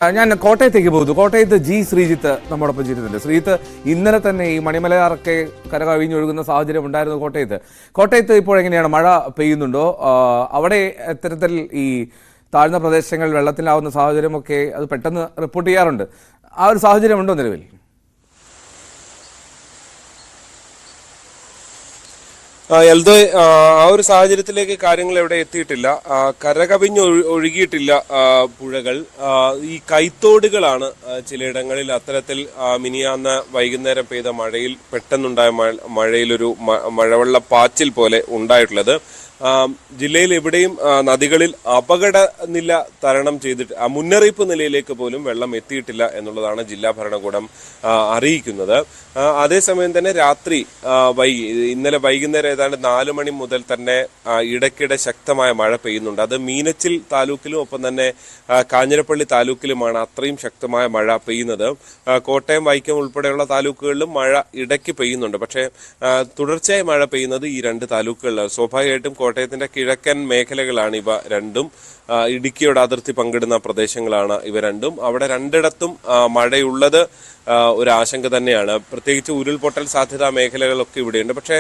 ഞാൻ കോട്ടയത്തേക്ക് പോകുന്നു. കോട്ടയത്ത് ജി ശ്രീജിത്ത് നമ്മോടൊപ്പം ചേരുന്നുണ്ട്. ശ്രീജിത്ത്, ഇന്നലെ തന്നെ ഈ മണിമലയാറൊക്കെ കരകവിഞ്ഞൊഴുകുന്ന സാഹചര്യം ഉണ്ടായിരുന്നു കോട്ടയത്ത് ഇപ്പോൾ എങ്ങനെയാണ്? മഴ പെയ്യുന്നുണ്ടോ? അവിടെ ഇത്തരത്തിൽ ഈ താഴ്ന്ന പ്രദേശങ്ങൾ വെള്ളത്തിലാവുന്ന സാഹചര്യമൊക്കെ അത് പെട്ടെന്ന് റിപ്പോർട്ട് ചെയ്യാറുണ്ട്. ആ ഒരു സാഹചര്യം ഉണ്ടോ നിലവിൽ? എൽദോ, ആ ഒരു സാഹചര്യത്തിലേക്ക് കാര്യങ്ങൾ എവിടെ എത്തിയിട്ടില്ല. കരകവിഞ്ഞ് ഒഴുകിയിട്ടില്ല പുഴകൾ. ഈ കൈത്തോടുകളാണ് ചിലയിടങ്ങളിൽ അത്തരത്തിൽ മിനിയാന്ന വൈകുന്നേരം പെയ്ത മഴയിൽ പെട്ടെന്നുണ്ടായ മഴയിലൊരു മഴവെള്ള പാച്ചിൽ പോലെ ഉണ്ടായിട്ടുള്ളത്. ജില്ലയിൽ എവിടെയും നദികളിൽ അപകട നില തരണം ചെയ്തിട്ട് മുന്നറിയിപ്പ് നിലയിലേക്ക് പോലും വെള്ളം എത്തിയിട്ടില്ല എന്നുള്ളതാണ് ജില്ലാ ഭരണകൂടം അറിയിക്കുന്നത്. അതേസമയം തന്നെ രാത്രി ഇന്നലെ വൈകുന്നേരം ഏതാണ്ട് 4 മണി മുതൽ തന്നെ ഇടയ്ക്കിടെ ശക്തമായ മഴ പെയ്യുന്നുണ്ട്. അത് മീനച്ചിൽ താലൂക്കിലും ഒപ്പം തന്നെ കാഞ്ഞിരപ്പള്ളി താലൂക്കിലുമാണ് അത്രയും ശക്തമായ മഴ പെയ്യുന്നത്. കോട്ടയം, വൈക്കം ഉൾപ്പെടെയുള്ള താലൂക്കുകളിലും മഴ ഇടയ്ക്ക് പെയ്യുന്നുണ്ട്. പക്ഷേ തുടർച്ചയായി മഴ പെയ്യുന്നത് ഈ 2 താലൂക്കുകളിലാണ്. സ്വാഭാവികമായിട്ടും കോട്ടയത്തിന്റെ കിഴക്കൻ മേഖലകളാണ് ഇവ രണ്ടും. ഇടുക്കിയോട് അതിർത്തി പങ്കിടുന്ന പ്രദേശങ്ങളാണ് ഇവ രണ്ടും. അവിടെ രണ്ടിടത്തും മഴയുള്ളത് ഒരു ആശങ്ക തന്നെയാണ്. പ്രത്യേകിച്ച് ഉരുൾപൊട്ടൽ സാധ്യതാ മേഖലകളൊക്കെ ഇവിടെയുണ്ട്. പക്ഷേ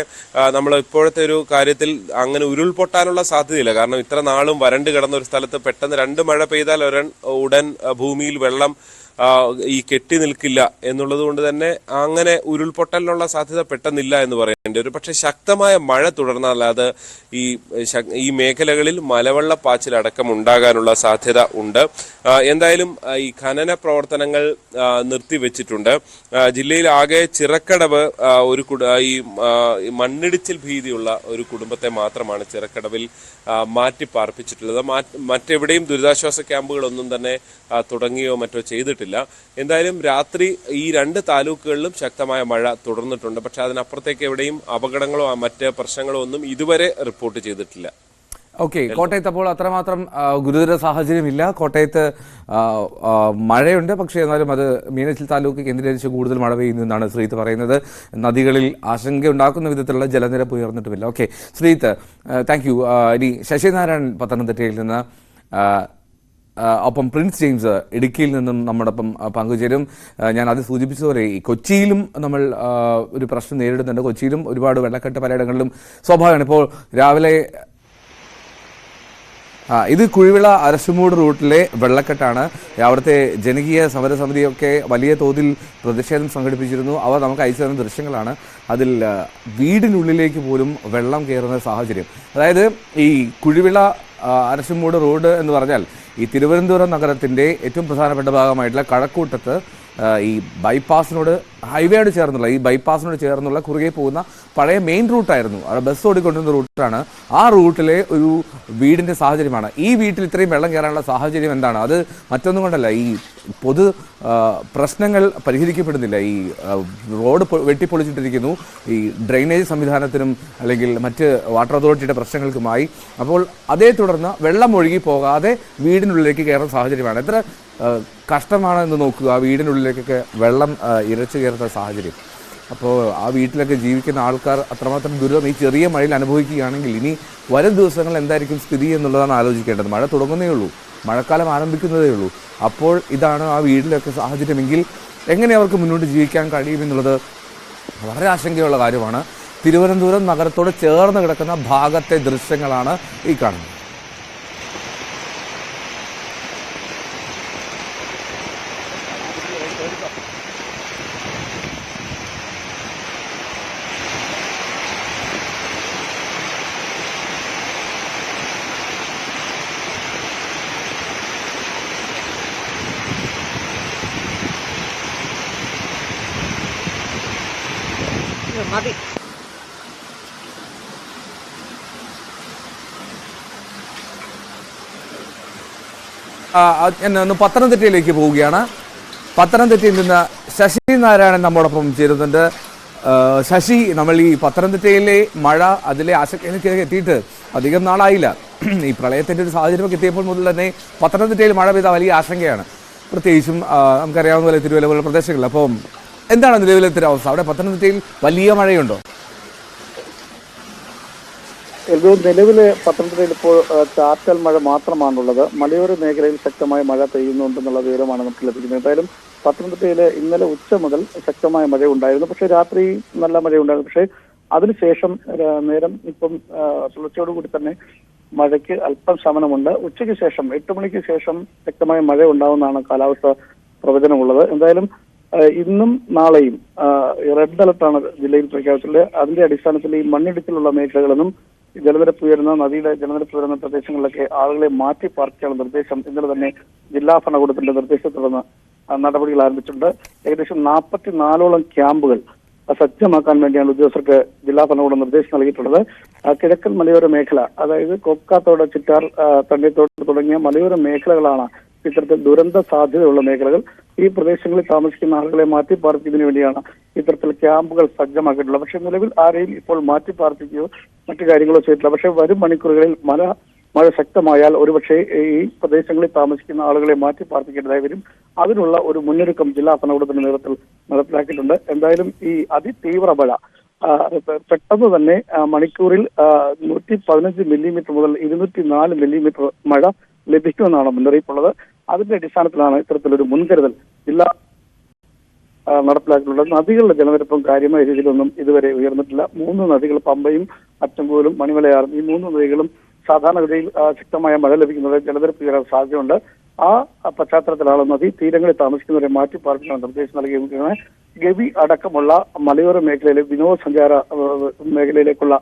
നമ്മൾ ഇപ്പോഴത്തെ ഒരു കാര്യത്തിൽ അങ്ങനെ ഉരുൾപൊട്ടാനുള്ള സാധ്യതയില്ല. കാരണം ഇത്ര നാളും വരണ്ട് കിടന്ന ഒരു സ്ഥലത്ത് പെട്ടെന്ന് 2 മഴ പെയ്താൽ ഉടൻ ഭൂമിയിൽ വെള്ളം ഈ കെട്ടി നിൽക്കില്ല എന്നുള്ളത് കൊണ്ട് തന്നെ അങ്ങനെ ഉരുൾപൊട്ടലിനുള്ള സാധ്യത പെട്ടെന്നില്ല എന്ന് പറയേണ്ടി വരും. പക്ഷെ ശക്തമായ മഴ തുടർന്നാൽ അത് ഈ മേഖലകളിൽ മലവെള്ളപ്പാച്ചിലടക്കം ഉണ്ടാകാനുള്ള സാധ്യത ഉണ്ട്. എന്തായാലും ഈ ഖനന പ്രവർത്തനങ്ങൾ നിർത്തിവെച്ചിട്ടുണ്ട്. ജില്ലയിൽ ആകെ ചിറക്കടവ് ഈ മണ്ണിടിച്ചിൽ ഭീതിയുള്ള ഒരു കുടുംബത്തെ മാത്രമാണ് ചിറക്കടവിൽ മാറ്റി പാർപ്പിച്ചിട്ടുള്ളത്. മറ്റെവിടെയും ദുരിതാശ്വാസ ക്യാമ്പുകളൊന്നും തന്നെ തുടങ്ങിയോ മറ്റോ ചെയ്തിട്ടില്ല. എന്തായാലും രാത്രി ഈ 2 താലൂക്കുകളിലും ശക്തമായ മഴ തുടർന്നിട്ടുണ്ട്. പക്ഷെ അതിനപ്പുറത്തേക്ക് എവിടെയും അപകടങ്ങളോ മറ്റ് പ്രശ്നങ്ങളോ ഒന്നും ഇതുവരെ റിപ്പോർട്ട് ചെയ്തിട്ടില്ല. ഓക്കെ, കോട്ടയത്ത് അപ്പോൾ അത്രമാത്രം ഗുരുതര സാഹചര്യമില്ല. കോട്ടയത്ത് മഴയുണ്ട്, പക്ഷേ എന്നാലും അത് മീനച്ചിൽ താലൂക്ക് കേന്ദ്രീകരിച്ച് കൂടുതൽ മഴ പെയ്യുന്നു എന്നാണ് ശ്രീത്ത് പറയുന്നത്. നദികളിൽ ആശങ്ക ഉണ്ടാക്കുന്ന വിധത്തിലുള്ള ജലനിരപ്പ് ഉയർന്നിട്ടുമില്ല. Okay Sreeth, thank you. ഇനി ശശിനാരായൺ പത്തനംതിട്ടയിൽ നിന്ന്, ഒപ്പം പ്രിൻസ് ജെയിംസ് ഇടുക്കിയിൽ നിന്നും നമ്മോടൊപ്പം പങ്കുചേരും. ഞാൻ അത് സൂചിപ്പിച്ചതുപോലെ ഈ കൊച്ചിയിലും നമ്മൾ ഒരു പ്രശ്നം നേരിടുന്നുണ്ട്. കൊച്ചിയിലും ഒരുപാട് വെള്ളക്കെട്ട് പലയിടങ്ങളിലും സ്വാഭാവികമാണ്. ഇപ്പോൾ രാവിലെ ഇത് കുഴിവിള അരശുമൂട് റൂട്ടിലെ വെള്ളക്കെട്ടാണ്. അവിടുത്തെ ജനകീയ സമരസമിതിയൊക്കെ വലിയ തോതിൽ പ്രതിഷേധം സംഘടിപ്പിച്ചിരുന്നു. അവ നമുക്ക് അയച്ചു തരുന്ന ദൃശ്യങ്ങളാണ്. അതിൽ വീടിനുള്ളിലേക്ക് പോലും വെള്ളം കയറുന്ന സാഹചര്യം. അതായത് ഈ കുഴിവിള അരശുമൂട് റോഡ് എന്ന് പറഞ്ഞാൽ ഈ തിരുവനന്തപുരം നഗരത്തിൻ്റെ ഏറ്റവും പ്രധാനപ്പെട്ട ഭാഗമായിട്ടുള്ള കഴക്കൂട്ടത്ത് ഈ ബൈപ്പാസിനോട് ഹൈവേയോട് ചേർന്നുള്ള ഈ ബൈപ്പാസിനോട് ചേർന്നുള്ള കുറുകെ പോകുന്ന പഴയ മെയിൻ റൂട്ടായിരുന്നു. അവിടെ ബസ് ഓടിക്കൊണ്ടിരുന്ന റൂട്ടാണ്. ആ റൂട്ടിലെ ഒരു വീടിൻ്റെ സാഹചര്യമാണ്. ഈ വീട്ടിൽ ഇത്രയും വെള്ളം കയറാനുള്ള സാഹചര്യം എന്താണ്? അത് മറ്റൊന്നും കൊണ്ടല്ല, ഈ പൊതു പ്രശ്നങ്ങൾ പരിഹരിക്കപ്പെടുന്നില്ല. ഈ റോഡ് വെട്ടിപ്പൊളിച്ചിട്ടിരിക്കുന്നു, ഈ ഡ്രെയിനേജ് സംവിധാനത്തിനും അല്ലെങ്കിൽ മറ്റ് വാട്ടർ അതോറിറ്റിയുടെ പ്രശ്നങ്ങൾക്കുമായി. അപ്പോൾ അതേ തുടർന്ന് വെള്ളം ഒഴുകി പോകാതെ വീടിനുള്ളിലേക്ക് കയറുന്ന സാഹചര്യമാണ്. എത്ര കഷ്ടമാണെന്ന് നോക്കുക, ആ വീടിനുള്ളിലേക്കൊക്കെ വെള്ളം ഇരച്ചു കയറുന്ന സാഹചര്യം. അപ്പോൾ ആ വീട്ടിലൊക്കെ ജീവിക്കുന്ന ആൾക്കാർ അത്രമാത്രം ദുരിതം ഈ ചെറിയ മഴയിൽ അനുഭവിക്കുകയാണെങ്കിൽ ഇനി വരും ദിവസങ്ങൾ എന്തായിരിക്കും സ്ഥിതി എന്നുള്ളതാണ് ആലോചിക്കേണ്ടത്. മഴ തുടങ്ങുന്നേ ഉള്ളൂ, മഴക്കാലം ആരംഭിക്കുന്നതേ ഉള്ളൂ. അപ്പോൾ ഇതാണ് ആ വീട്ടിലൊക്കെ സാഹചര്യമെങ്കിൽ എങ്ങനെ അവർക്ക് മുന്നോട്ട് ജീവിക്കാൻ കഴിയുമെന്നുള്ളത് വളരെ ആശങ്കയുള്ള കാര്യമാണ്. തിരുവനന്തപുരം നഗരത്തോട് ചേർന്ന് കിടക്കുന്ന ഭാഗത്തെ ദൃശ്യങ്ങളാണ് ഈ കാണുന്നത്. മതി. ഒന്ന് പത്തനംതിട്ടയിലേക്ക് പോവുകയാണ്. പത്തനംതിട്ടയിൽ നിന്ന് ശശിനാരായണൻ നമ്മോടൊപ്പം ചേരുന്നുണ്ട്. ശശി, നമ്മൾ ഈ പത്തനംതിട്ടയിലെ മഴ അതിലെ ആശങ്കയിലേക്ക് എത്തിയിട്ട് അധികം നാളായില്ല. ഈ പ്രളയത്തിൻ്റെ ഒരു സാഹചര്യമൊക്കെ എത്തിയപ്പോൾ മുതൽ തന്നെ പത്തനംതിട്ടയിൽ മഴ പെയ്ത വലിയ ആശങ്കയാണ്. പ്രത്യേകിച്ചും നമുക്കറിയാവുന്ന പോലെ തിരുവല്ല പോലുള്ള പ്രദേശങ്ങളിൽ. അപ്പം എന്താണ് നിലവിലത്തെ അവസ്ഥ? അവിടെ പത്തനംതിട്ടയിൽ വലിയ മഴയുണ്ടോ? നിലവിലെ പത്തനംതിട്ടയിൽ ഇപ്പോൾ ചാറ്റൽ മഴ മാത്രമാണുള്ളത്. മലയോര മേഖലയിൽ ശക്തമായ മഴ പെയ്യുന്നുണ്ടെന്നുള്ള വിവരമാണ് നമുക്ക് ലഭിക്കുന്നത്. എന്തായാലും പത്തനംതിട്ടയിൽ ഇന്നലെ ഉച്ച മുതൽ ശക്തമായ മഴ ഉണ്ടായിരുന്നു. പക്ഷേ രാത്രി നല്ല മഴയുണ്ടായിരുന്നു. പക്ഷേ അതിനുശേഷം നേരം ഇപ്പം പുലർച്ചയോടുകൂടി തന്നെ മഴയ്ക്ക് അല്പം ശമനമുണ്ട്. ഉച്ചയ്ക്ക് ശേഷം 8 മണിക്ക് ശേഷം ശക്തമായ മഴ ഉണ്ടാവുമെന്നാണ് കാലാവസ്ഥ പ്രവചനമുള്ളത്. എന്തായാലും ഇന്നും നാളെയും റെഡ് അലർട്ടാണ് ജില്ലയിൽ പ്രഖ്യാപിച്ചിട്ടുള്ളത്. അതിന്റെ അടിസ്ഥാനത്തിൽ ഈ മണ്ണിടിച്ചിലുള്ള മേഖലകളൊന്നും ജലനിരപ്പ് ഉയരുന്ന നദിയുടെ ജലനിരപ്പ് ഉയരുന്ന പ്രദേശങ്ങളിലൊക്കെ ആളുകളെ മാറ്റി പാർപ്പിക്കാനുള്ള നിർദ്ദേശം ഇന്നലെ തന്നെ ജില്ലാ ഭരണകൂടത്തിന്റെ നിർദ്ദേശത്തെ തുടർന്ന് നടപടികൾ ആരംഭിച്ചിട്ടുണ്ട്. ഏകദേശം 44ഓളം ക്യാമ്പുകൾ സജ്ജമാക്കാൻ വേണ്ടിയാണ് ഉദ്യോഗസ്ഥർക്ക് ജില്ലാ ഭരണകൂടം നിർദ്ദേശം നൽകിയിട്ടുള്ളത്. കിഴക്കൻ മലയോര മേഖല, അതായത് കൊക്കാത്തോട്, ചിറ്റാർ, തണ്ണിത്തോട് തുടങ്ങിയ മലയോര മേഖലകളാണ് ഇത്തരത്തിൽ ദുരന്ത സാധ്യതയുള്ള മേഖലകൾ. ഈ പ്രദേശങ്ങളിൽ താമസിക്കുന്ന ആളുകളെ മാറ്റി പാർപ്പിക്കുന്നതിന് വേണ്ടിയാണ് ഇത്തരത്തിൽ ക്യാമ്പുകൾ സജ്ജമാക്കിയിട്ടുള്ളത്. പക്ഷേ നിലവിൽ ആരെയും ഇപ്പോൾ മാറ്റി പാർപ്പിക്കുകയോ മറ്റു കാര്യങ്ങളോ ചെയ്തിട്ടില്ല. പക്ഷേ വരും മണിക്കൂറുകളിൽ മഴ ശക്തമായാൽ ഒരുപക്ഷെ ഈ പ്രദേശങ്ങളിൽ താമസിക്കുന്ന ആളുകളെ മാറ്റി പാർപ്പിക്കേണ്ടതായി വരും. അതിനുള്ള ഒരു മുന്നൊരുക്കം ജില്ലാ ഭരണകൂടത്തിന്റെ നേതൃത്വത്തിൽ നടപ്പിലാക്കിയിട്ടുണ്ട്. എന്തായാലും ഈ അതിതീവ്ര മഴ പെട്ടെന്ന് തന്നെ മണിക്കൂറിൽ 115 മില്ലിമീറ്റർ മുതൽ 204 മില്ലിമീറ്റർ മഴ ലഭിക്കുമെന്നാണ് മുന്നറിയിപ്പുള്ളത്. അതിന്റെ അടിസ്ഥാനത്തിലാണ് ഇത്തരത്തിലൊരു മുൻകരുതൽ ജില്ലാ നടപ്പിലാക്കിയിട്ടുള്ളത്. നദികളുടെ ജലനിരപ്പും കാര്യമായ രീതിയിലൊന്നും ഇതുവരെ ഉയർന്നിട്ടില്ല. 3 നദികൾ, പമ്പയും അച്ചൻകോലും മണിമലയാറും, ഈ 3 നദികളും സാധാരണഗതിയിൽ ശക്തമായ മഴ ലഭിക്കുന്നത് ജലനിരപ്പ് ഉയരാൻ സാധ്യതയുണ്ട്. ആ പശ്ചാത്തലത്തിലാണ് നദീ തീരങ്ങളിൽ താമസിക്കുന്നവരെ മാറ്റി പാർപ്പിക്കാൻ നിർദ്ദേശം നൽകിയിരിക്കുന്നത്. ഗവി അടക്കമുള്ള മലയോര മേഖലയിലെ വിനോദസഞ്ചാര മേഖലയിലേക്കുള്ള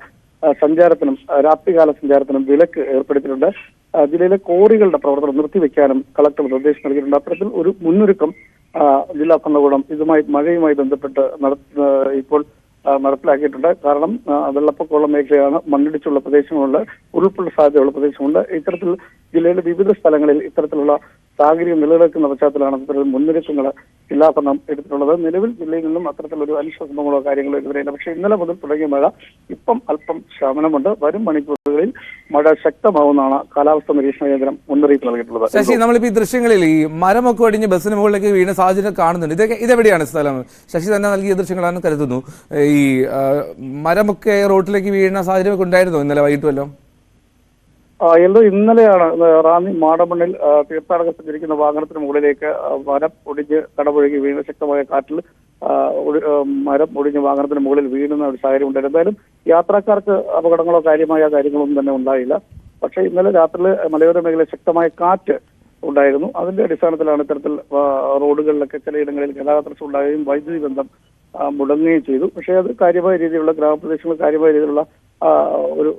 സഞ്ചാരത്തിനും രാത്രികാല സഞ്ചാരത്തിനും വിലക്ക് ഏർപ്പെടുത്തിയിട്ടുണ്ട്. ജില്ലയിലെ കോറികളുടെ പ്രവർത്തനം നിർത്തിവെക്കാനും കളക്ടർ നിർദ്ദേശം നൽകിയിട്ടുണ്ട്. അത്തരത്തിൽ ഒരു മുന്നൊരുക്കം ജില്ലാ ഭരണകൂടം മഴയുമായി ബന്ധപ്പെട്ട് ഇപ്പോൾ നടപ്പിലാക്കിയിട്ടുണ്ട്. കാരണം വെള്ളപ്പൊക്കമുള്ള മേഖലയാണ്, മണ്ണിടിച്ചുള്ള പ്രദേശങ്ങളുണ്ട്, ഉരുൾപൊട്ടൽ സാധ്യതയുള്ള പ്രദേശമുണ്ട്. ഇത്തരത്തിൽ ജില്ലയിലെ വിവിധ സ്ഥലങ്ങളിൽ ഇത്തരത്തിലുള്ള സാഹചര്യം നിലനിൽക്കുന്ന പശ്ചാത്തലമാണ് ഇത്തരത്തിൽ മുന്നൊരുക്കങ്ങൾ ജില്ലാ ഭരണം എടുത്തിട്ടുള്ളത്. നിലവിൽ ജില്ലയിൽ നിന്നും അത്തരത്തിലൊരു അനിഷ്ടസംഭവങ്ങളോ കാര്യങ്ങളോ ഇതുവരെയില്ല. പക്ഷേ ഇന്നലെ മുതൽ തുടങ്ങിയ മഴ ഇപ്പം അല്പം ശമനമുണ്ട്. വരും മണിക്കൂറുകളിൽ മഴ ശക്തമാവുമെന്നാണ് കാലാവസ്ഥാ നിരീക്ഷണ കേന്ദ്രം മുന്നറിയിപ്പ് നൽകിയിട്ടുള്ളത്. ശശി, നമ്മളിപ്പോൾ ഈ ദൃശ്യങ്ങളിൽ ഈ മരമൊക്കെ ഒടിഞ്ഞ് ബസ്സിന് മുകളിലേക്ക് വീണ സാഹചര്യം കാണുന്നുണ്ട്. ഇതെവിടെയാണ് സ്ഥലം? ശശി തന്നെ നൽകിയ ദൃശ്യങ്ങളാണെന്ന് കരുതുന്നു. ഈ മരമൊക്കെ റോഡിലേക്ക് വീഴുന്ന സാഹചര്യമൊക്കെ ഉണ്ടായിരുന്നോ ഇന്നലെ വൈകിട്ടുമല്ലോ? ഇന്നലെയാണ് റാന്നി മാടമണ്ണിൽ തീർത്ഥാടകർ സഞ്ചരിക്കുന്ന വാഹനത്തിന് മുകളിലേക്ക് മരം ഒടിഞ്ഞ് കടപുഴകി വീണ ശക്തമായ കാറ്റിൽ മരം ഒടിഞ്ഞ് വാഹനത്തിന് മുകളിൽ വീഴുന്ന ഒരു സാഹചര്യം ഉണ്ടായിരുന്നു. എന്തായാലും യാത്രക്കാർക്ക് അപകടങ്ങളോ കാര്യങ്ങളോ ഒന്നും തന്നെ ഉണ്ടായില്ല. പക്ഷേ ഇന്നലെ രാത്രിയിൽ മലയോര മേഖലയിൽ ശക്തമായ കാറ്റ് ഉണ്ടായിരുന്നു. അതിന്റെ അടിസ്ഥാനത്തിലാണ് ഇത്തരത്തിൽ റോഡുകളിലൊക്കെ ചിലയിടങ്ങളിൽ ഗതാഗത തടസ്സം ഉണ്ടാകുകയും വൈദ്യുതി ബന്ധം മുടങ്ങുകയും ചെയ്തു. പക്ഷേ അത് കാര്യമായ രീതിയിലുള്ള ഗ്രാമപ്രദേശങ്ങളിൽ കാര്യമായ രീതിയിലുള്ള ഒരു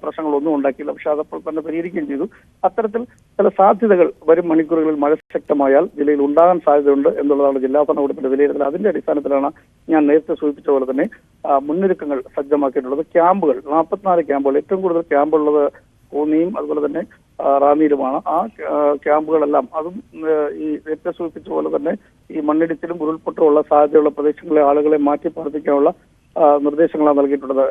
പ്രശ്നങ്ങളൊന്നും ഉണ്ടാക്കിയില്ല. പക്ഷെ അതപ്പോൾ തന്നെ പരിഹരിക്കുകയും ചെയ്തു. അത്തരത്തിൽ ചില സാധ്യതകൾ വരും മണിക്കൂറുകളിൽ മഴ ശക്തമായാൽ ജില്ലയിൽ ഉണ്ടാകാൻ സാധ്യതയുണ്ട് എന്നുള്ളതാണ് ജില്ലാ ഭരണകൂടത്തിന്റെ വിലയിരുത്തൽ. അതിന്റെ അടിസ്ഥാനത്തിലാണ് ഞാൻ നേരത്തെ സൂചിപ്പിച്ച പോലെ തന്നെ മുന്നൊരുക്കങ്ങൾ സജ്ജമാക്കിയിട്ടുള്ളത്. ക്യാമ്പുകൾ 44 ക്യാമ്പുകൾ, ഏറ്റവും കൂടുതൽ ക്യാമ്പുള്ളത് കോന്നിയും അതുപോലെ തന്നെ റാന്നിയിലുമാണ്. ആ ക്യാമ്പുകളെല്ലാം അതും ഈ നേരത്തെ സൂചിപ്പിച്ച പോലെ തന്നെ ഈ മണ്ണിടിച്ചിലും ഉരുൾപൊട്ടലുള്ള സാധ്യതയുള്ള പ്രദേശങ്ങളിലെ ആളുകളെ മാറ്റി പാർപ്പിക്കാനുള്ള നിർദ്ദേശങ്ങളാണ് നൽകിയിട്ടുള്ളത്.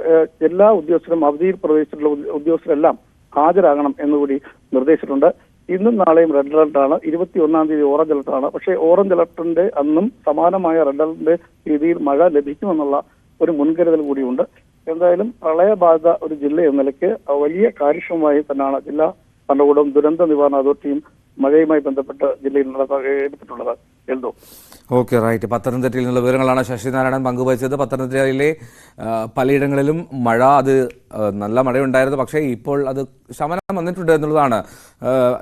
എല്ലാ ഉദ്യോഗസ്ഥരും അവധിയിൽ പ്രവേശിച്ചിട്ടുള്ള ഉദ്യോഗസ്ഥരെല്ലാം ഹാജരാകണം എന്നുകൂടി നിർദ്ദേശിച്ചിട്ടുണ്ട്. ഇന്നും നാളെയും റെഡ് അലർട്ടാണ്. 21-ാം തീയതി ഓറഞ്ച് അലർട്ടാണ്. പക്ഷേ ഓറഞ്ച് അലർട്ടിന്റെ അന്നും സമാനമായ റെഡ് അലർട്ടിന്റെ രീതിയിൽ മഴ ലഭിക്കുമെന്നുള്ള ഒരു മുൻകരുതൽ കൂടിയുണ്ട്. എന്തായാലും പ്രളയബാധിത ഒരു ജില്ല എന്ന നിലയ്ക്ക് വലിയ കാര്യക്ഷമമായി തന്നെയാണ് ജില്ലാ ഭരണകൂടം ദുരന്ത നിവാരണ അതോറിറ്റിയും മഴയുമായി ബന്ധപ്പെട്ട് ജില്ലയിൽ എടുത്തിട്ടുള്ളത്. എന്തോ ഓക്കെ, റൈറ്റ്. പത്തനംതിട്ടയിൽ നിന്നുള്ള വിവരങ്ങളാണ് ശശിനാരായണൻ പങ്കുവച്ചത്. പത്തനംതിട്ടയിലെ പലയിടങ്ങളിലും മഴ, അത് നല്ല മഴയുണ്ടായിരുന്നു. പക്ഷേ ഇപ്പോൾ അത് ശമനം വന്നിട്ടുണ്ട് എന്നുള്ളതാണ്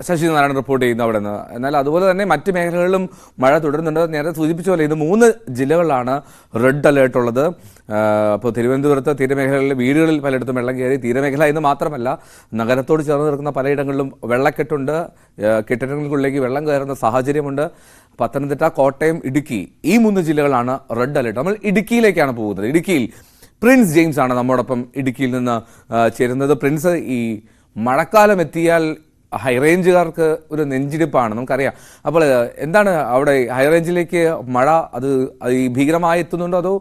ശശിനാരായണൻ റിപ്പോർട്ട് ചെയ്യുന്നത് അവിടെ നിന്ന്. എന്നാൽ അതുപോലെ തന്നെ മറ്റ് മേഖലകളിലും മഴ തുടരുന്നുണ്ട്. നേരത്തെ സൂചിപ്പിച്ച പോലെ ഇത് 3 ജില്ലകളിലാണ് റെഡ് അലേർട്ട് ഉള്ളത്. അപ്പോൾ തിരുവനന്തപുരത്ത് തീരമേഖലകളിലെ വീടുകളിൽ പലയിടത്തും വെള്ളം കയറി. തീരമേഖല എന്ന് മാത്രമല്ല, നഗരത്തോട് ചേർന്ന് നിൽക്കുന്ന പലയിടങ്ങളിലും വെള്ളക്കെട്ടുണ്ട്. കെട്ടിടങ്ങൾക്കുള്ളിലേക്ക് വെള്ളം കയറുന്ന സാഹചര്യമുണ്ട്. പത്തനംതിട്ട, കോട്ടയം, ഇടുക്കി, ഈ 3 ജില്ലകളാണ് റെഡ് അലേർട്ട്. നമ്മൾ ഇടുക്കിയിലേക്കാണ് പോകുന്നത്. ഇടുക്കിയിൽ പ്രിൻസ് ജെയിംസ് ആണ് നമ്മോടൊപ്പം ഇടുക്കിയിൽ നിന്ന് ചേരുന്നത്. പ്രിൻസ്, ഈ മഴക്കാലം എത്തിയാൽ ഹൈറേഞ്ചുകാർക്ക് ഒരു നെഞ്ചിടിപ്പാണ്, നമുക്കറിയാം. അപ്പോൾ എന്താണ് അവിടെ ഹൈറേഞ്ചിലേക്ക് മഴ, അത് ഈ ഭീകരമായി എത്തുന്നുണ്ടോ അതോ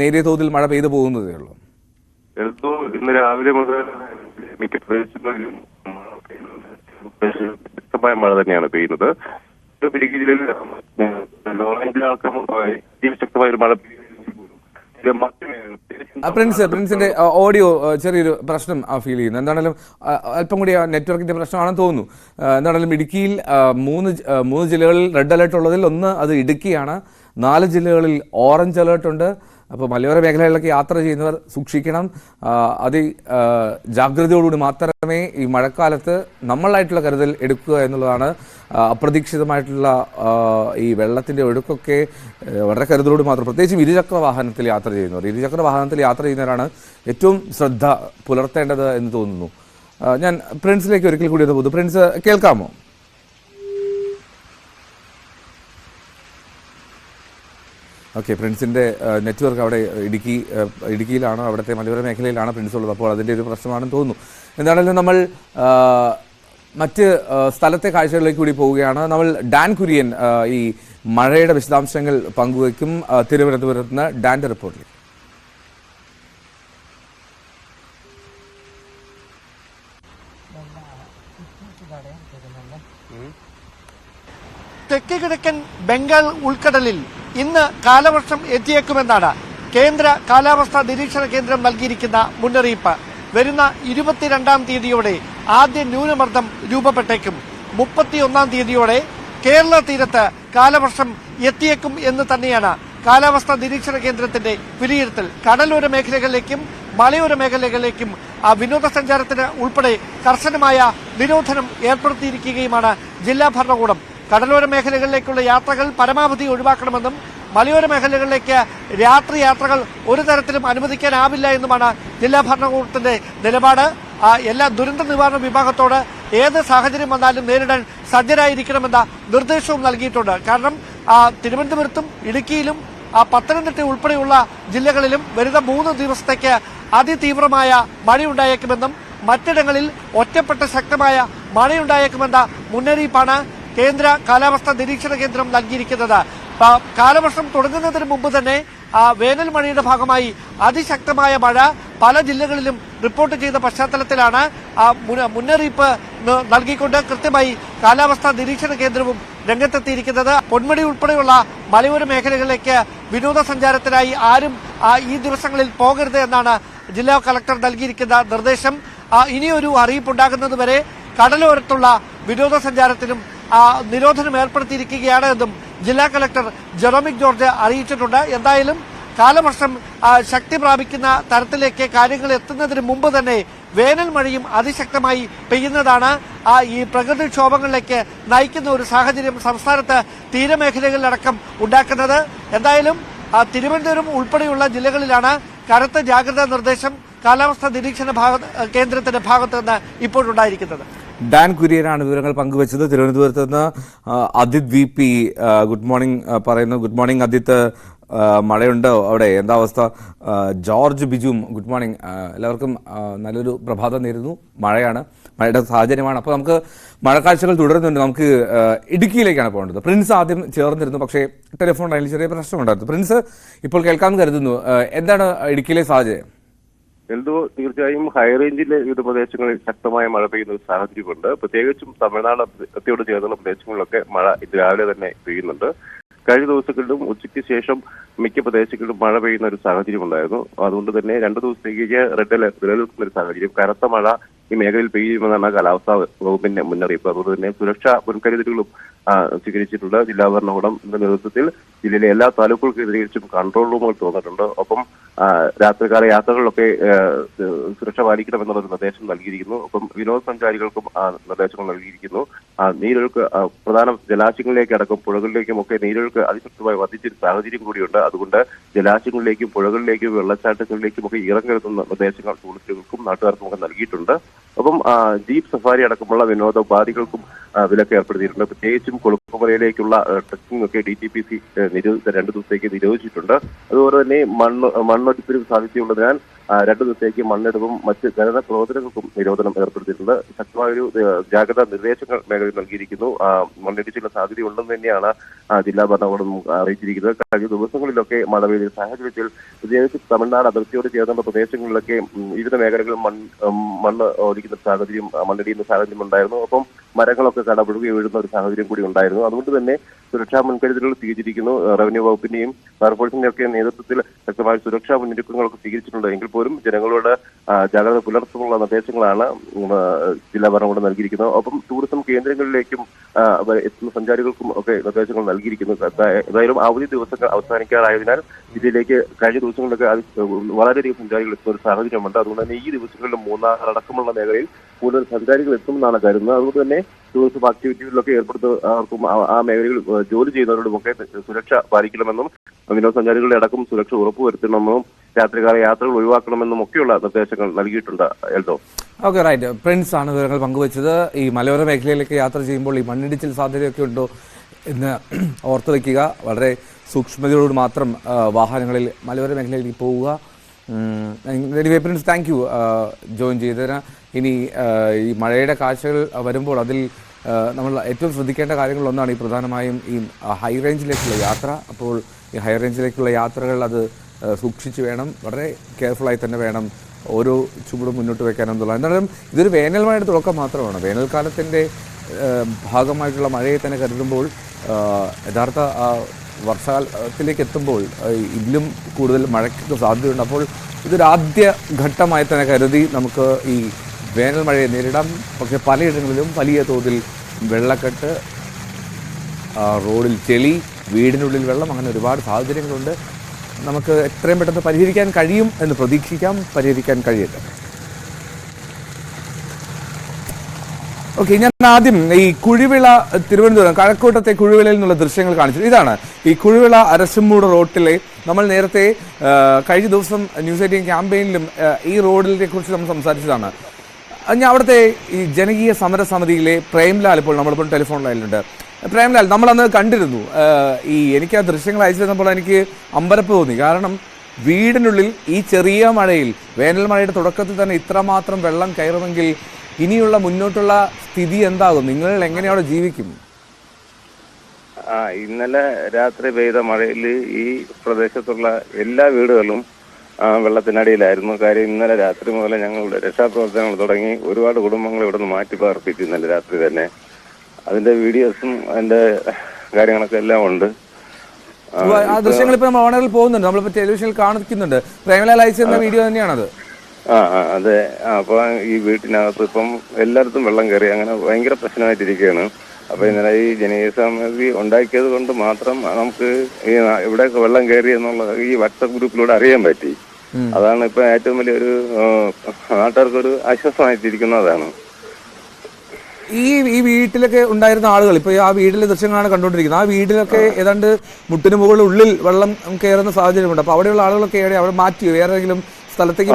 നേരിയ തോതിൽ മഴ പെയ്തു പോകുന്നതേ ഉള്ളൂ? ഇന്ന് രാവിലെ മുതൽ മിക്ക പ്രദേശങ്ങളിലും ശക്തമായ മഴ തന്നെയാണ് പെയ്യുന്നത്. ഇടുക്കി ജില്ലയിൽ ശക്തമായ ഒരു മഴ പ്രിൻസിന്റെ ഓഡിയോ ചെറിയൊരു പ്രശ്നം ഫീൽ ചെയ്യുന്നു. എന്താണെങ്കിലും അല്പം കൂടി നെറ്റ്വർക്കിന്റെ പ്രശ്നമാണെന്ന് തോന്നുന്നു. എന്താണെങ്കിലും ഇടുക്കിയിൽ മൂന്ന് ജില്ലകളിൽ റെഡ് അലേർട്ട് ഉള്ളതിൽ ഒന്ന് അത് ഇടുക്കിയാണ്. 4 ജില്ലകളിൽ ഓറഞ്ച് അലേർട്ട് ഉണ്ട്. അപ്പോൾ മലയോര മേഖലകളിലൊക്കെ യാത്ര ചെയ്യുന്നവർ സൂക്ഷിക്കണം. ജാഗ്രതയോടുകൂടി മാത്രമേ ഈ മഴക്കാലത്ത് നമ്മളായിട്ടുള്ള കരുതൽ എടുക്കുക എന്നുള്ളതാണ്. അപ്രതീക്ഷിതമായിട്ടുള്ള ഈ വെള്ളത്തിൻ്റെ ഒഴുക്കൊക്കെ വളരെ കരുതലോട് മാത്രം, പ്രത്യേകിച്ചും ഇരുചക്ര വാഹനത്തിൽ യാത്ര ചെയ്യുന്നവരാണ് ഏറ്റവും ശ്രദ്ധ പുലർത്തേണ്ടത് എന്ന് തോന്നുന്നു. ഞാൻ പ്രിൻസിലേക്ക് ഒരിക്കൽ കൂടി ഒന്ന് പോകുന്നു. പ്രിൻസ്, കേൾക്കാമോ? ഓക്കെ, പ്രിൻസിൻ്റെ നെറ്റ്വർക്ക് അവിടെ ഇടുക്കിയിലാണ്, അവിടുത്തെ മലയോര മേഖലയിലാണ് പ്രിൻസ് ഉള്ളത്. അപ്പോൾ അതിൻ്റെ ഒരു പ്രശ്നമാണെന്ന് തോന്നുന്നു. എന്താണെങ്കിലും നമ്മൾ മറ്റ് സ്ഥലത്തെ കാഴ്ചകളിലേക്ക് കൂടി പോവുകയാണ്. നമ്മൾ ഡാൻ കുര്യൻ ഈ മഴയുടെ വിശദാംശങ്ങൾ പങ്കുവയ്ക്കും. തിരുവനന്തപുരത്ത് നിന്ന് ഡാൻ്റെ റിപ്പോർട്ടിൽ. തെക്ക് കിഴക്കൻ ബംഗാൾ ഉൾക്കടലിൽ ഇന്ന് കാലവർഷം എത്തിയേക്കുമെന്നാണ് കേന്ദ്ര കാലാവസ്ഥാ നിരീക്ഷണ കേന്ദ്രം നൽകിയിരിക്കുന്ന മുന്നറിയിപ്പ്. വരുന്ന 22-ാം തീയതിയോടെ ആദ്യ ന്യൂനമർദ്ദം രൂപപ്പെട്ടേക്കും. 31-ാം തീയതിയോടെ കേരള തീരത്ത് കാലവർഷം എത്തിയേക്കും എന്ന് തന്നെയാണ് കാലാവസ്ഥാ നിരീക്ഷണ കേന്ദ്രത്തിന്റെ വിലയിരുത്തൽ. കടലോര മേഖലകളിലേക്കും മലയോര മേഖലകളിലേക്കും വിനോദസഞ്ചാരത്തിന് ഉൾപ്പെടെ കർശനമായ നിരോധനം ഏർപ്പെടുത്തിയിരിക്കുകയുമാണ് ജില്ലാ ഭരണകൂടം. കടലോര മേഖലകളിലേക്കുള്ള യാത്രകൾ പരമാവധി ഒഴിവാക്കണമെന്നും മലയോര മേഖലകളിലേക്ക് രാത്രി യാത്രകൾ ഒരു തരത്തിലും അനുവദിക്കാനാവില്ല എന്നുമാണ് ജില്ലാ ഭരണകൂടത്തിന്റെ നിലപാട്. എല്ലാ ദുരന്ത നിവാരണ വിഭാഗത്തോട് ഏത് സാഹചര്യം വന്നാലും നേരിടാൻ സജ്ജരായിരിക്കണമെന്ന നിർദ്ദേശവും നൽകിയിട്ടുണ്ട്. കാരണം തിരുവനന്തപുരത്തും ഇടുക്കിയിലും പത്തനംതിട്ട ഉൾപ്പെടെയുള്ള ജില്ലകളിലും വരുന്ന 3 ദിവസത്തേക്ക് അതിതീവ്രമായ മഴയുണ്ടായേക്കുമെന്നും മറ്റിടങ്ങളിൽ ഒറ്റപ്പെട്ട ശക്തമായ മഴയുണ്ടായേക്കുമെന്ന മുന്നറിയിപ്പാണ് കേന്ദ്ര കാലാവസ്ഥാ നിരീക്ഷണ കേന്ദ്രം നൽകിയിരിക്കുന്നത്. കാലവർഷം തുടങ്ങുന്നതിന് മുമ്പ് തന്നെ വേനൽ മഴയുടെ ഭാഗമായി അതിശക്തമായ മഴ പല ജില്ലകളിലും റിപ്പോർട്ട് ചെയ്ത പശ്ചാത്തലത്തിലാണ് മുന്നറിയിപ്പ് നൽകിക്കൊണ്ട് കൃത്യമായി കാലാവസ്ഥാ നിരീക്ഷണ കേന്ദ്രവും രംഗത്തെത്തിയിരിക്കുന്നത്. പൊന്മുടി ഉൾപ്പെടെയുള്ള മലയോര മേഖലകളിലേക്ക് വിനോദസഞ്ചാരത്തിനായി ആരും ഈ ദിവസങ്ങളിൽ പോകരുത് എന്നാണ് ജില്ലാ കളക്ടർ നൽകിയിരിക്കുന്ന നിർദ്ദേശം. ഇനിയൊരു അറിയിപ്പുണ്ടാകുന്നതുവരെ കടലോരത്തുള്ള വിനോദസഞ്ചാരത്തിനും നിരോധനം ഏർപ്പെടുത്തിയിരിക്കുകയാണ് എന്നും ജില്ലാ കളക്ടർ ജെറോമിക് ജോർജ് അറിയിച്ചിട്ടുണ്ട്. എന്തായാലും കാലവർഷം ശക്തി പ്രാപിക്കുന്ന തരത്തിലേക്ക് കാര്യങ്ങൾ എത്തുന്നതിന് മുമ്പ് തന്നെ വേനൽ മഴയും അതിശക്തമായി പെയ്യുന്നതാണ് ഈ പ്രകൃതിക്ഷോഭങ്ങളിലേക്ക് നയിക്കുന്ന ഒരു സാഹചര്യം സംസ്ഥാനത്ത് തീരമേഖലകളിലടക്കം ഉണ്ടാക്കുന്നത്. എന്തായാലും തിരുവനന്തപുരം ഉൾപ്പെടെയുള്ള ജില്ലകളിലാണ് കനത്ത ജാഗ്രതാ നിർദ്ദേശം കാലാവസ്ഥാ നിരീക്ഷണ കേന്ദ്രത്തിന്റെ ഭാഗത്ത് നിന്ന് ഇപ്പോഴുണ്ടായിരിക്കുന്നത്. ഡാൻ കുര്യനാണ് വിവരങ്ങൾ പങ്കുവച്ചത്. തിരുവനന്തപുരത്ത് നിന്ന് അദിത് VP ഗുഡ് മോർണിംഗ് പറയുന്നു. ഗുഡ് മോർണിംഗ് അദിത്, മഴയുണ്ടോ അവിടെ? എന്താ അവസ്ഥ? ജോർജ് ബിജും ഗുഡ് മോർണിംഗ്. എല്ലാവർക്കും നല്ലൊരു പ്രഭാതം നേരുന്നു. മഴയുടെ സാഹചര്യമാണ്. അപ്പോൾ നമുക്ക് മഴക്കാഴ്ചകൾ തുടരുന്നുണ്ട്. നമുക്ക് ഇടുക്കിയിലേക്കാണ് പോകേണ്ടത്. പ്രിൻസ് ആദ്യം ചേർന്നിരുന്നു, പക്ഷേ ടെലിഫോൺ ലൈനിൽ ചെറിയ പ്രശ്നമുണ്ടായിരുന്നു. പ്രിൻസ് ഇപ്പോൾ കേൾക്കാമെന്ന് കരുതുന്നു. എന്താണ് ഇടുക്കിയിലെ സാഹചര്യം? എൽദോ, തീർച്ചയായും ഹൈറേഞ്ചിലെ വിവിധ പ്രദേശങ്ങളിൽ ശക്തമായ മഴ പെയ്യുന്ന ഒരു സാഹചര്യമുണ്ട്. പ്രത്യേകിച്ചും തമിഴ്നാട് അതിർത്തിയോട് ചേർന്നുള്ള പ്രദേശങ്ങളിലൊക്കെ മഴ ഇത് രാവിലെ തന്നെ പെയ്യുന്നുണ്ട്. കഴിഞ്ഞ ദിവസങ്ങളിലും ഉച്ചയ്ക്ക് ശേഷം മിക്ക പ്രദേശങ്ങളിലും മഴ പെയ്യുന്ന ഒരു സാഹചര്യം ഉണ്ടായിരുന്നു. അതുകൊണ്ട് തന്നെ 2 ദിവസത്തേക്ക് റെഡ് അലർട്ട് നിലനിൽക്കുന്ന ഒരു സാഹചര്യം. കനത്ത മഴ ഈ മേഖലയിൽ പെയ്യുമെന്നാണ് കാലാവസ്ഥാ വകുപ്പിന്റെ മുന്നറിയിപ്പ്. അതുകൊണ്ട് തന്നെ സുരക്ഷാ മുൻകരുതലുകളും സ്വീകരിച്ചിട്ടുണ്ട്. ജില്ലാ ഭരണകൂടത്തിന്റെ നേതൃത്വത്തിൽ ജില്ലയിലെ എല്ലാ താലൂക്കുകൾ കേന്ദ്രീകരിച്ചും കൺട്രോൾ റൂമുകൾ തുറന്നിട്ടുണ്ട്. ഒപ്പം രാത്രികാല യാത്രകളിലൊക്കെ സുരക്ഷ പാലിക്കണമെന്നുള്ളൊരു നിർദ്ദേശം നൽകിയിരിക്കുന്നു. ഒപ്പം വിനോദസഞ്ചാരികൾക്കും നിർദ്ദേശങ്ങൾ നൽകിയിരിക്കുന്നു. നീരൊഴുക്ക് പ്രധാന ജലാശയങ്ങളിലേക്ക് അടക്കം പുഴകളിലേക്കും ഒക്കെ നീരൊഴുക്ക് അതിശക്തമായി വർദ്ധിച്ചൊരു സാഹചര്യം കൂടിയുണ്ട്. അതുകൊണ്ട് ജലാശയങ്ങളിലേക്കും പുഴകളിലേക്കും വെള്ളച്ചാട്ടങ്ങളിലേക്കും ഒക്കെ ഇറങ്ങരുതെന്ന നിർദ്ദേശങ്ങൾ ടൂറിസ്റ്റുകൾക്കും നാട്ടുകാർക്കും ഒക്കെ നൽകിയിട്ടുണ്ട്. ഒപ്പം ജീപ്പ് സഫാരി അടക്കമുള്ള വിനോദോപാധികൾക്കും വിലക്ക് ഏർപ്പെടുത്തിയിട്ടുണ്ട്. പ്രത്യേകിച്ചും കൊളുക്കുമലയിലേക്കുള്ള ട്രക്കിംഗ് ഒക്കെ DTPC 2 ദിവസത്തേക്ക് നിരോധിച്ചിട്ടുണ്ട്. അതുപോലെ തന്നെ മണ്ണൊലിപ്പിന് സാധ്യതയുള്ളതിനാൽ 2 ദിവസത്തേക്ക് മണ്ണെടുപ്പും മറ്റ് ഖനന പ്രവർത്തനങ്ങൾക്കും നിരോധനം ഏർപ്പെടുത്തിയിട്ടുണ്ട്. ശക്തമായൊരു ജാഗ്രതാ നിർദ്ദേശങ്ങൾ മേഖലയിൽ നൽകിയിരിക്കുന്നു. മണ്ണിടിച്ചിലുള്ള സാധ്യതയുണ്ടെന്ന് തന്നെയാണ് ജില്ലാ ഭരണകൂടം അറിയിച്ചിരിക്കുന്നത്. കഴിഞ്ഞ ദിവസങ്ങളിലൊക്കെ മഴ പെയ്ത സാഹചര്യത്തിൽ പ്രത്യേകിച്ച് തമിഴ്നാട് അതിർത്തിയോട് ചേർന്നുള്ള പ്രദേശങ്ങളിലൊക്കെ വിവിധ മേഖലകളിൽ മണ്ണ് ഒലിക്കുന്ന സാഹചര്യം, മണ്ണിടിയുന്ന സാഹചര്യം ഉണ്ടായിരുന്നു. ഒപ്പം മരങ്ങളൊക്കെ കടപുഴകി വീഴുന്ന ഒരു സാഹചര്യം കൂടി ഉണ്ടായിരുന്നു. അതുകൊണ്ട് തന്നെ സുരക്ഷാ മുൻകരുതലുകൾ സ്വീകരിച്ചിരിക്കുന്നു. റവന്യൂ വകുപ്പിന്റെയും ഫയർഫോഴ്സിന്റെയും ഒക്കെ നേതൃത്വത്തിൽ ശക്തമായ സുരക്ഷാ മുന്നൊരുക്കങ്ങളൊക്കെ സ്വീകരിച്ചിട്ടുണ്ട്. എങ്കിൽ പോലും ജനങ്ങളോട് ജാഗ്രത പുലർത്തുന്നുള്ള നിർദ്ദേശങ്ങളാണ് ജില്ലാ ഭരണകൂടം നൽകിയിരിക്കുന്നത്. ഒപ്പം ടൂറിസം കേന്ദ്രങ്ങളിലേക്കും എത്തുന്ന സഞ്ചാരികൾക്കും ഒക്കെ നിർദ്ദേശങ്ങൾ നൽകിയിരിക്കുന്നു. ഏതായാലും അവധി ദിവസങ്ങൾ അവസാനിക്കാറായതിനാൽ ജില്ലയിലേക്ക് കഴിഞ്ഞ ദിവസങ്ങളിലൊക്കെ വളരെയധികം സഞ്ചാരികൾ എത്തുന്ന ഒരു സാഹചര്യമുണ്ട്. അതുകൊണ്ട് തന്നെ ഈ ദിവസങ്ങളിൽ മൂന്നാർ അടക്കമുള്ള മേഖലയിൽ കൂടുതൽ സഞ്ചാരികൾ എത്തുമെന്നാണ് കരുതുന്നത്. അതുകൊണ്ട് തന്നെ ടൂറിസം ആക്ടിവിറ്റികളിലൊക്കെ ഏർപ്പെടുത്തുന്നവർക്കും ആ മേഖലയിൽ ജോലി ചെയ്യുന്നവരോടുമൊക്കെ സുരക്ഷ പാലിക്കണമെന്നും വിനോദസഞ്ചാരികളുടെ അടക്കം സുരക്ഷ ഉറപ്പുവരുത്തണമെന്നും രാത്രികാല യാത്രകൾ ഒഴിവാക്കണമെന്നും ഒക്കെയുള്ള നിർദ്ദേശങ്ങൾ നൽകിയിട്ടുണ്ട്. എൽദോ. Okay, right. പ്രിൻസ് ആണ് വിവരങ്ങൾ പങ്കുവച്ചത്. ഈ മലയോര മേഖലയിലേക്ക് യാത്ര ചെയ്യുമ്പോൾ ഈ മണ്ണിടിച്ചിൽ സാധ്യതയൊക്കെ ഉണ്ടോ എന്ന് ഓർത്തു വയ്ക്കുക. വളരെ സൂക്ഷ്മതയോട് മാത്രം വാഹനങ്ങളിൽ മലയോര മേഖലയിലേക്ക് പോവുക. പ്രിൻസ്, താങ്ക് യു ജോയിൻ ചെയ്തതിന്. ഇനി ഈ മഴയുടെ കാഴ്ചകൾ വരുമ്പോൾ അതിൽ നമ്മൾ ഏറ്റവും ശ്രദ്ധിക്കേണ്ട കാര്യങ്ങളൊന്നാണ് ഈ പ്രധാനമായും ഈ ഹൈ റേഞ്ചിലേക്കുള്ള യാത്ര. അപ്പോൾ ഈ ഹൈ റേഞ്ചിലേക്കുള്ള യാത്രകൾ അത് സൂക്ഷിച്ച് വേണം, വളരെ കെയർഫുള്ളായി തന്നെ വേണം ഓരോ ചുവടും മുന്നോട്ട് വയ്ക്കാനെന്നുള്ളത്. എന്നാലും ഇതൊരു വേനൽ മഴയുടെ തുടക്കം മാത്രമാണ്. വേനൽക്കാലത്തിൻ്റെ ഭാഗമായിട്ടുള്ള മഴയെ തന്നെ കരുതുമ്പോൾ യഥാർത്ഥ വർഷകാലത്തിലേക്ക് എത്തുമ്പോൾ ഇതിലും കൂടുതൽ മഴയ്ക്ക് സാധ്യതയുണ്ട്. അപ്പോൾ ഇതൊരു ആദ്യ ഘട്ടമായി തന്നെ കരുതി നമുക്ക് ഈ വേനൽ മഴയെ നേരിടാം. പക്ഷേ പലയിടങ്ങളിലും വലിയ തോതിൽ വെള്ളക്കെട്ട്, റോഡിൽ ചെളി, വീടിനുള്ളിൽ വെള്ളം, അങ്ങനെ ഒരുപാട് സാഹചര്യങ്ങളുണ്ട്. നമുക്ക് എത്രയും പെട്ടെന്ന് പരിഹരിക്കാൻ കഴിയും എന്ന് പ്രതീക്ഷിക്കാം. പരിഹരിക്കാൻ കഴിയട്ടെ. ഓക്കെ, ഞാൻ ആദ്യം ഈ കുഴിവിള തിരുവനന്തപുരം കഴക്കൂട്ടത്തെ കുഴിവിളയിൽ നിന്നുള്ള ദൃശ്യങ്ങൾ കാണിച്ചു. ഇതാണ് ഈ കുഴിവിള അരശുമൂട് റോട്ടിലെ, നമ്മൾ നേരത്തെ കഴിഞ്ഞ ദിവസം ന്യൂസ് 18 ക്യാമ്പയിനിലും ഈ റോഡിനെ കുറിച്ച് നമ്മൾ സംസാരിച്ചതാണ്. ഞാൻ അവിടുത്തെ ഈ ജനകീയ സമരസമിതിയിലെ പ്രേംലാൽ ഇപ്പോൾ നമ്മളിപ്പോൾ ടെലിഫോൺ ലൈനിലുണ്ട്. പ്രേംലാൽ, നമ്മളന്ന് കണ്ടിരുന്നു. എനിക്ക് ആ ദൃശ്യങ്ങൾ അയച്ചു തന്നപ്പോൾ എനിക്ക് അമ്പരപ്പ് തോന്നി. കാരണം വീടിനുള്ളിൽ ഈ ചെറിയ മഴയിൽ, വേനൽ മഴയുടെ തുടക്കത്തിൽ തന്നെ ഇത്രമാത്രം വെള്ളം കയറുമെങ്കിൽ ഇനിയുള്ള മുന്നോട്ടുള്ള സ്ഥിതി എന്താകും? നിങ്ങൾ എങ്ങനെ അവിടെ ജീവിക്കും? ഇന്നലെ രാത്രി പെയ്ത മഴയിൽ ഈ പ്രദേശത്തുള്ള എല്ലാ വീടുകളും വെള്ളത്തിനടിയിലായിരുന്നു. കാര്യം ഇന്നലെ രാത്രി മുതൽ ഞങ്ങളുടെ രക്ഷാപ്രവർത്തനങ്ങൾ തുടങ്ങി. ഒരുപാട് കുടുംബങ്ങൾ ഇവിടെ നിന്ന് മാറ്റി പാർപ്പിച്ചു ഇന്നലെ രാത്രി തന്നെ. അതിന്റെ വീഡിയോസും അതിന്റെ കാര്യങ്ങളൊക്കെ എല്ലാം ഉണ്ട്. ആ ദൃശ്യങ്ങൾ ഇപ്പൊ നമ്മൾ ഓണറിൽ പോകുന്നുണ്ട്, നമ്മളിപ്പോ ടെലിവിഷനിൽ കാണിക്കുന്നുണ്ട്. പ്രേമലാൽ അയച്ചിരുന്ന വീഡിയോ തന്നെയാണത്. അതെ. അപ്പൊ ഈ വീട്ടിനകത്ത് ഇപ്പം എല്ലായിടത്തും വെള്ളം കയറി, അങ്ങനെ ഭയങ്കര പ്രശ്നമായിട്ടിരിക്കുകയാണ്. അപ്പൊ ഇന്നലെ ഈ ജനകീയ സമിതി ഉണ്ടാക്കിയത് കൊണ്ട് മാത്രം നമുക്ക് ഈ ഇവിടെയൊക്കെ വെള്ളം കയറി എന്നുള്ള ഈ വാട്സപ്പ് ഗ്രൂപ്പിലൂടെ അറിയാൻ പറ്റി. അതാണ് ഇപ്പൊ ഏറ്റവും വലിയൊരു നാട്ടുകാർക്കൊരു ആശ്വാസമായിട്ടിരിക്കുന്നതാണ്. ഈ വീട്ടിലൊക്കെ ഉണ്ടായിരുന്ന ആളുകൾ ഇപ്പൊ ആ വീട്ടിലെ ദൃശ്യങ്ങളാണ് കണ്ടുകൊണ്ടിരിക്കുന്നത്. ആ വീട്ടിലൊക്കെ ഏതാണ്ട് മുട്ടിന് മുകളിൽ ഉള്ളിൽ വെള്ളം കയറുന്ന സാഹചര്യമുണ്ട്. അപ്പൊ അവിടെയുള്ള ആളുകളൊക്കെ അവിടെ മാറ്റി വേറെ ഏതെങ്കിലും സ്ഥലത്തേക്ക്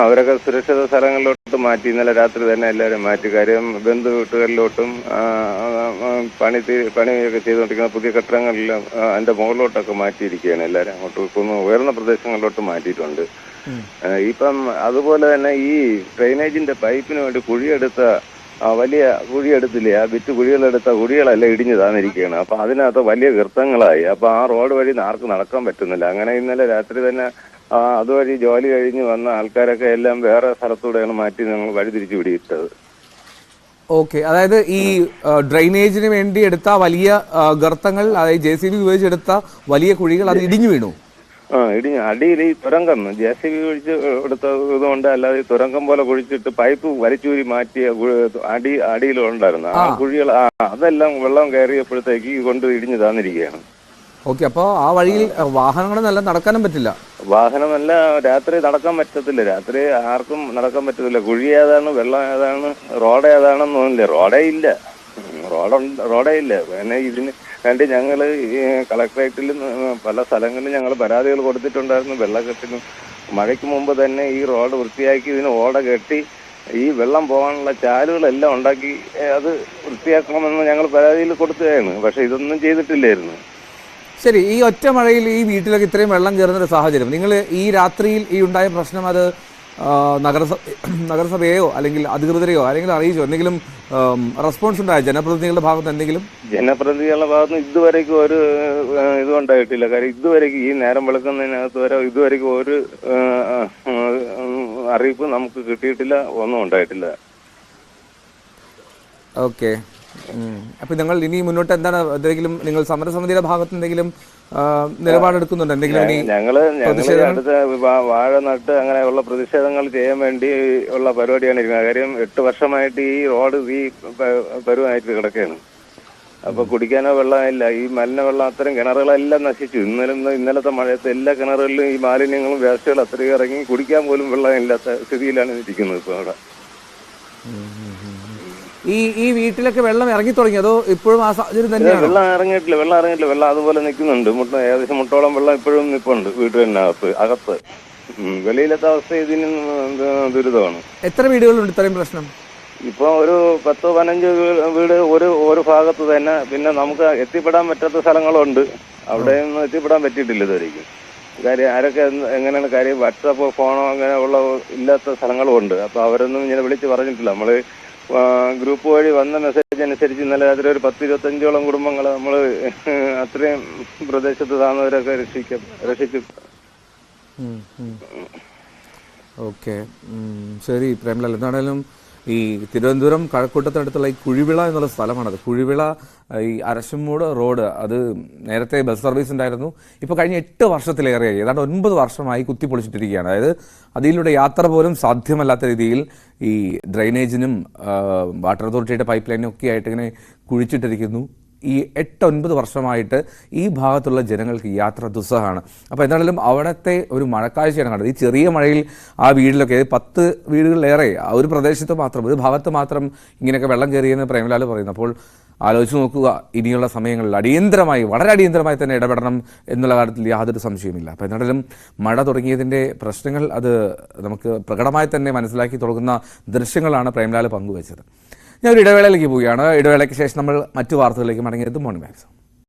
അവരൊക്കെ സുരക്ഷിത സ്ഥലങ്ങളിലോട്ട് മാറ്റി. ഇന്നലെ രാത്രി തന്നെ എല്ലാവരും മാറ്റി. കാര്യം ബന്ധു വീട്ടുകളിലോട്ടും പണിയൊക്കെ ചെയ്തുകൊണ്ടിരിക്കുന്ന പുതിയ കെട്ടിടങ്ങളിലും അതിന്റെ മുകളിലോട്ടൊക്കെ മാറ്റിയിരിക്കുകയാണ്. എല്ലാവരും അങ്ങോട്ട് ഉയർന്ന പ്രദേശങ്ങളിലോട്ട് മാറ്റിയിട്ടുണ്ട്. ഇപ്പം അതുപോലെ തന്നെ ഈ ഡ്രെയിനേജിന്റെ പൈപ്പിന് വേണ്ടി കുഴിയെടുത്ത വലിയ കുഴിയെടുത്തില്ലേ, ആ വിറ്റ് കുഴികളെടുത്ത കുഴികളെല്ലാം ഇടിഞ്ഞു താന്നിരിക്കുകയാണ്. അപ്പൊ അതിനകത്ത് വലിയ ഗർത്തങ്ങളായി. അപ്പൊ ആ റോഡ് വഴി ആർക്കും നടക്കാൻ പറ്റുന്നില്ല. അങ്ങനെ ഇന്നലെ രാത്രി തന്നെ അതുവഴി ജോലി കഴിഞ്ഞ് വന്ന ആൾക്കാരൊക്കെ എല്ലാം വേറെ സ്ഥലത്തൂടെയാണ് മാറ്റി ഞങ്ങൾ വഴിതിരിച്ചു വിടിയിട്ടത്. ഓക്കെ, അതായത് ഈ ഡ്രെയിനേജിന് വേണ്ടി എടുത്ത വലിയ ഗർത്തങ്ങൾ, അതായത് JCB ഉപയോഗിച്ചെടുത്ത വലിയ കുഴികൾ അത് ഇടിഞ്ഞു വീണു. ഇടിഞ്ഞു. അടിയിൽ ഈ തുരങ്കം JCB കുഴിച്ച് എടുത്ത ഇതുകൊണ്ട്, അല്ലാതെ ഈ തുരങ്കം പോലെ കുഴിച്ചിട്ട് പൈപ്പ് വലിച്ചൂരി മാറ്റിയ അടിയിലുണ്ടായിരുന്നു ആ കുഴികൾ. അതെല്ലാം വെള്ളം കയറിയപ്പോഴത്തേക്ക് കൊണ്ട് ഇടിഞ്ഞു താന്നിരിക്കുകയാണ്. ഓക്കെ, അപ്പോൾ ആ വഴിയിൽ വാഹനങ്ങളെല്ലാം നടക്കാനും പറ്റില്ല. വാഹനമല്ല, രാത്രി നടക്കാൻ പറ്റത്തില്ല. രാത്രി ആർക്കും നടക്കാൻ പറ്റത്തില്ല. കുഴി ഏതാണ്, വെള്ളം ഏതാണ്, റോഡ് ഏതാണെന്ന് തോന്നില്ല. റോഡേ ഇല്ല. പിന്നെ ഇതിന് വേണ്ടി ഞങ്ങൾ കളക്ടറേറ്റിലും പല സ്ഥലങ്ങളിലും ഞങ്ങൾ പരാതികൾ കൊടുത്തിട്ടുണ്ടായിരുന്നു. വെള്ളക്കെട്ടിനും മഴയ്ക്ക് മുമ്പ് തന്നെ ഈ റോഡ് വൃത്തിയാക്കി ഇതിന് ഓട കെട്ടി ഈ വെള്ളം പോകാനുള്ള ചാലുകളെല്ലാം ഉണ്ടാക്കി അത് വൃത്തിയാക്കണമെന്ന് ഞങ്ങൾ പരാതിയിൽ കൊടുത്തതാണ്. പക്ഷെ ഇതൊന്നും ചെയ്തിട്ടില്ലായിരുന്നു. ശരി, ഈ ഒറ്റ മഴയിൽ ഈ വീട്ടിലൊക്കെ ഇത്രയും വെള്ളം കയറുന്നൊരു സാഹചര്യം, നിങ്ങൾ ഈ രാത്രിയിൽ ഈ ഉണ്ടായ പ്രശ്നം അത് നഗരസഭയെയോ അല്ലെങ്കിൽ അധികൃതരെയോ ആരെങ്കിലും അറിയിച്ചോ? എന്തെങ്കിലും റെസ്പോൺസ് ഉണ്ടായോ ജനപ്രതിനിധികളുടെ ഭാഗത്ത്? എന്തെങ്കിലും ജനപ്രതിനിധികളുടെ ഭാഗത്ത് ഇതുവരെയ്ക്കും ഒരു ഇതും ഉണ്ടായിട്ടില്ല. കാര്യം ഇതുവരെയ്ക്കും ഈ നേരം വെളുക്കുന്നതിനകത്ത് വരെ ഇതുവരെയ്ക്കും ഒരു അറിയിപ്പ് നമുക്ക് കിട്ടിയിട്ടില്ല, ഒന്നും ഉണ്ടായിട്ടില്ല. ഓക്കെ. അപ്പൊ നിങ്ങൾ ഇനി മുന്നോട്ട് എന്താണ് എന്തെങ്കിലും നിങ്ങൾ സമരസമിതിയുടെ ഭാഗത്ത് എന്തെങ്കിലും നിലപാടെടുക്കുന്നുണ്ട്? എന്തെങ്കിലും ഇനി ഞങ്ങള് അടുത്ത വാഴ നട്ട് അങ്ങനെയുള്ള പ്രതിഷേധങ്ങൾ ചെയ്യാൻ വേണ്ടി ഉള്ള പരിപാടിയാണ് ഇരിക്കുന്നത്. കാര്യം 8 വർഷമായിട്ട് ഈ റോഡ് ഈ പരുവായിട്ട് കിടക്കുകയാണ്. അപ്പൊ കുടിക്കാനോ വെള്ളമില്ല. ഈ മലിനവെള്ളം അത്തരം കിണറുകളെല്ലാം നശിച്ചു. ഇന്നലത്തെ മഴയത്ത് എല്ലാ കിണറുകളിലും ഈ മാലിന്യങ്ങളും വേസ്റ്റുകളും അത്രയും ഇറങ്ങി കുടിക്കാൻ പോലും വെള്ളമില്ലാത്ത സ്ഥിതിയിലാണ് ഇരിക്കുന്നത് ഇപ്പൊ അവിടെ. ഈ വീട്ടിലൊക്കെ വെള്ളം ഇറങ്ങി തുടങ്ങി, അതോ ഇപ്പോഴും ആ സാഹചര്യം തന്നെയാണ്? വെള്ളം ഇറങ്ങിയിട്ടില്ല. വെള്ളം അതുപോലെ നിൽക്കുന്നുണ്ട്. ഏകദേശം മുട്ടോളം വെള്ളം ഇപ്പോഴും നിൽപ്പുണ്ട് അകത്ത്. വെളിയിലത്തെ അവസ്ഥ ഇതിന് ദുരിതമാണ്. എത്ര വീടുകളുണ്ട് ഇത്രയും പ്രശ്നം? ഇപ്പൊ ഒരു 10-15 വീട് ഒരു ഭാഗത്ത് തന്നെ. പിന്നെ നമുക്ക് എത്തിപ്പെടാൻ പറ്റാത്ത സ്ഥലങ്ങളുണ്ട്. അവിടെയൊന്നും എത്തിപ്പെടാൻ പറ്റിയിട്ടില്ല ഇതുവരെയ്ക്കും. കാര്യം ആരൊക്കെ എങ്ങനെയാണ് കാര്യം വാട്സാപ്പോ ഫോണോ അങ്ങനെ ഉള്ള ഇല്ലാത്ത സ്ഥലങ്ങളും ഉണ്ട്. അപ്പൊ അവരൊന്നും ഇങ്ങനെ വിളിച്ച് പറഞ്ഞിട്ടില്ല. നമ്മള് ഗ്രൂപ്പ് വഴി വന്ന മെസ്സേജ് അനുസരിച്ച് ഇന്നലെ രാത്രി ഒരു 10-25ഓളം കുടുംബങ്ങൾ നമ്മൾ അത്രയും പ്രദേശത്ത് താഴ്ന്നവരൊക്കെ രക്ഷിച്ചു. ഓക്കെ, ശരി പ്രേംലാൽ. എന്താണേലും ഈ തിരുവനന്തപുരം കഴക്കൂട്ടത്തിനടുത്തുള്ള ഈ കുഴിവിള എന്നുള്ള സ്ഥലമാണത്. കുഴിവിള ഈ അരശുമൂട് റോഡ്, അത് നേരത്തെ ബസ് സർവീസ് ഉണ്ടായിരുന്നു. ഇപ്പോൾ കഴിഞ്ഞ 8 വർഷത്തിലേറെയായി, ഏതാണ്ട് 9 വർഷമായി കുത്തിപ്പൊളിച്ചിട്ടിരിക്കുകയാണ്. അതായത് അതിലൂടെ യാത്ര പോലും സാധ്യമല്ലാത്ത രീതിയിൽ ഈ ഡ്രെയിനേജിനും വാട്ടർ അതോറിറ്റിയുടെ പൈപ്പ് ലൈനും ഒക്കെ ആയിട്ട് ഇങ്ങനെ കുഴിച്ചിട്ടിരിക്കുന്നു. ഈ 8-9 വർഷമായിട്ട് ഈ ഭാഗത്തുള്ള ജനങ്ങൾക്ക് യാത്ര ദുസ്സഹമാണ്. അപ്പോൾ എന്താണെങ്കിലും അവിടുത്തെ ഒരു മഴക്കാഴ്ചയാണ് കണ്ടത്. ഈ ചെറിയ മഴയിൽ ആ വീട്ടിലൊക്കെ 10 വീടുകളിലേറെ ആ ഒരു പ്രദേശത്ത് മാത്രം, ഒരു ഭാഗത്ത് മാത്രം ഇങ്ങനെയൊക്കെ വെള്ളം കയറിയെന്ന് പ്രേംലാൽ പറയുന്നു. അപ്പോൾ ആലോചിച്ച് നോക്കുക, ഇനിയുള്ള സമയങ്ങളിൽ അടിയന്തരമായി, വളരെ അടിയന്തരമായി തന്നെ ഇടപെടണം എന്നുള്ള കാര്യത്തിൽ യാതൊരു സംശയവുമില്ല. അപ്പോൾ എന്തായാലും മഴ തുടങ്ങിയതിൻ്റെ പ്രശ്നങ്ങൾ അത് നമുക്ക് പ്രകടമായി തന്നെ മനസ്സിലാക്കി തുടങ്ങുന്ന ദൃശ്യങ്ങളാണ് പ്രേംലാൽ പങ്കുവച്ചത്. ഞാൻ ഒരു ഇടവേളയിലേക്ക് പോവുകയാണ്. ഇടവേളയ്ക്ക് ശേഷം നമ്മൾ മറ്റു വാർത്തകളിലേക്ക് മടങ്ങിയെത്തും. Morning wax.